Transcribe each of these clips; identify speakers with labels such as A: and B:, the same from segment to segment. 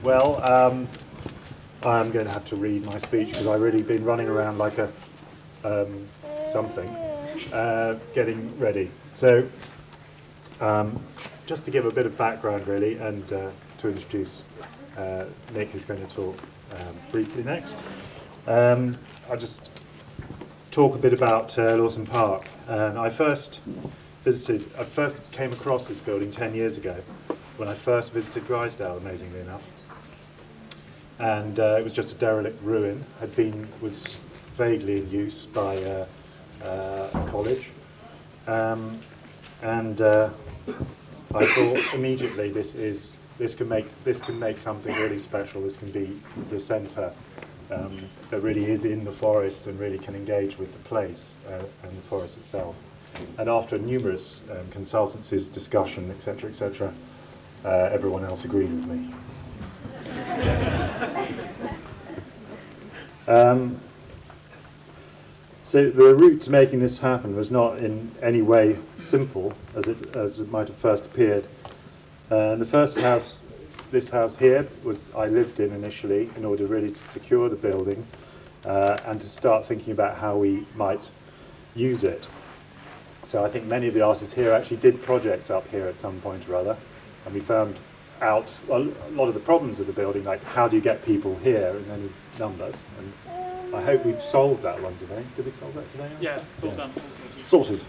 A: Well, I'm going to have to read my speech because I've really been running around like a something, getting ready. So, just to give a bit of background, really, and to introduce Nick, who's going to talk briefly next. I'll just talk a bit about Lawson Park. I first came across this building 10 years ago when I first visited Grizedale, amazingly enough. And it was just a derelict ruin. Was vaguely in use by a college, and I thought immediately this can make something really special. This can be the centre that really is in the forest and really can engage with the place and the forest itself. And after numerous consultancies, discussion, etc., everyone else agreed with me. So the route to making this happen was not in any way simple as it might have first appeared. The first house, this house here, I lived in initially in order really to secure the building and to start thinking about how we might use it. So I think many of the artists here actually did projects up here at some point or other, and we found out a lot of the problems of the building, like how do you get people here in any numbers. And I hope we've solved that one today. Did we solve that today?
B: Yeah, it's all done.
A: Sorted.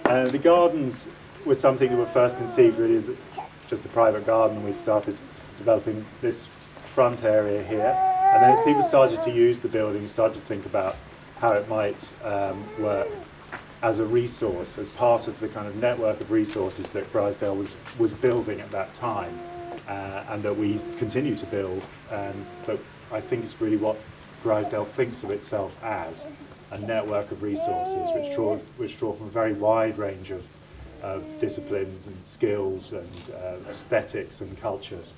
A: The gardens was something that were first conceived really as just a private garden. We started developing this front area here, and then as people started to use the building, started to think about how it might work as a resource, as part of the kind of network of resources that Grizedale was building at that time, and that we continue to build. But I think it's really what Grizedale thinks of itself as, a network of resources which draw from a very wide range of disciplines and skills and aesthetics and cultures.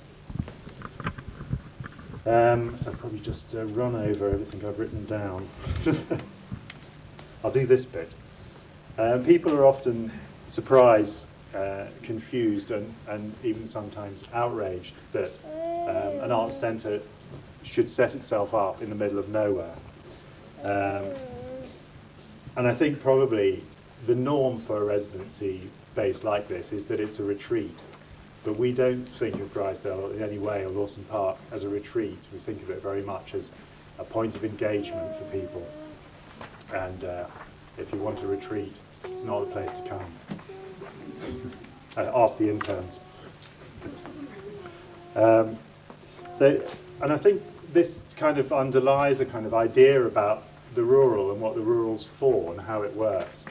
A: I'll probably just run over everything I've written down. I'll do this bit. People are often surprised, confused, and even sometimes outraged that an arts centre should set itself up in the middle of nowhere. And I think probably the norm for a residency base like this is that it's a retreat. But we don't think of Grizedale in any way, or Lawson Park, as a retreat. We think of it very much as a point of engagement for people. And if you want a retreat, it's not the place to come. Ask the interns. And I think this kind of underlies a kind of idea about the rural and what the rural's for and how it works.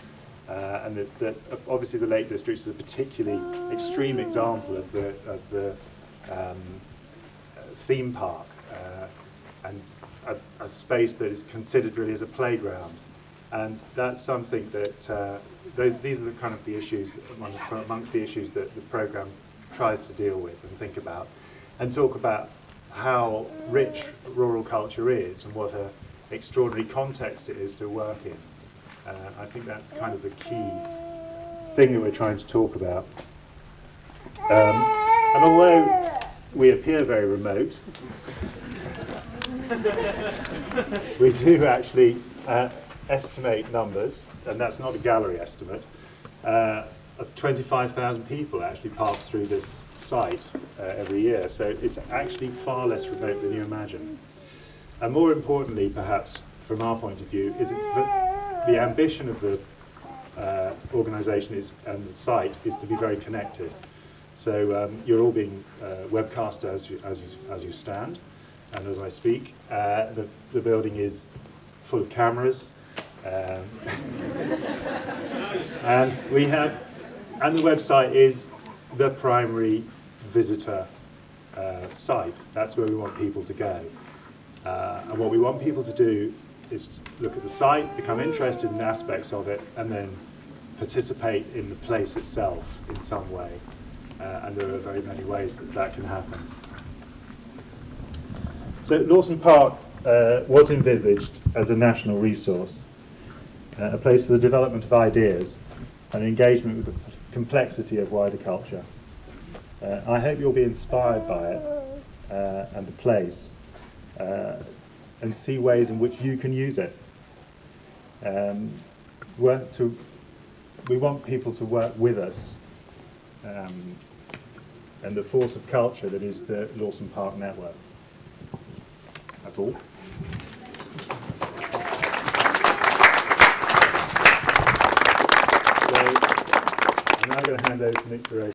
A: And that obviously the Lake District is a particularly extreme example of the theme park and a space that is considered really as a playground. And that's something that these are the kind of the issues amongst the issues that the programme tries to deal with and think about, and talk about how rich rural culture is and what an extraordinary context it is to work in. I think that's kind of the key thing that we're trying to talk about. And although we appear very remote, we do actually estimate numbers, and that's not a gallery estimate, of 25,000 people actually pass through this site every year. So it's actually far less remote than you imagine. And more importantly, perhaps, from our point of view, is the ambition of the organisation and the site is to be very connected. So you're all being webcast as you stand and as I speak. The building is full of cameras, and the website is the primary visitor site. That's where we want people to go. And what we want people to do is look at the site, become interested in aspects of it, and then participate in the place itself in some way. And there are very many ways that can happen. So Lawson Park was envisaged as a national resource, a place for the development of ideas and engagement with the complexity of wider culture. I hope you'll be inspired by it and the place, and see ways in which you can use it. We want people to work with us, and the force of culture that is the Lawson Park network. That's all. So I'm now going to hand over to Nick Durrell.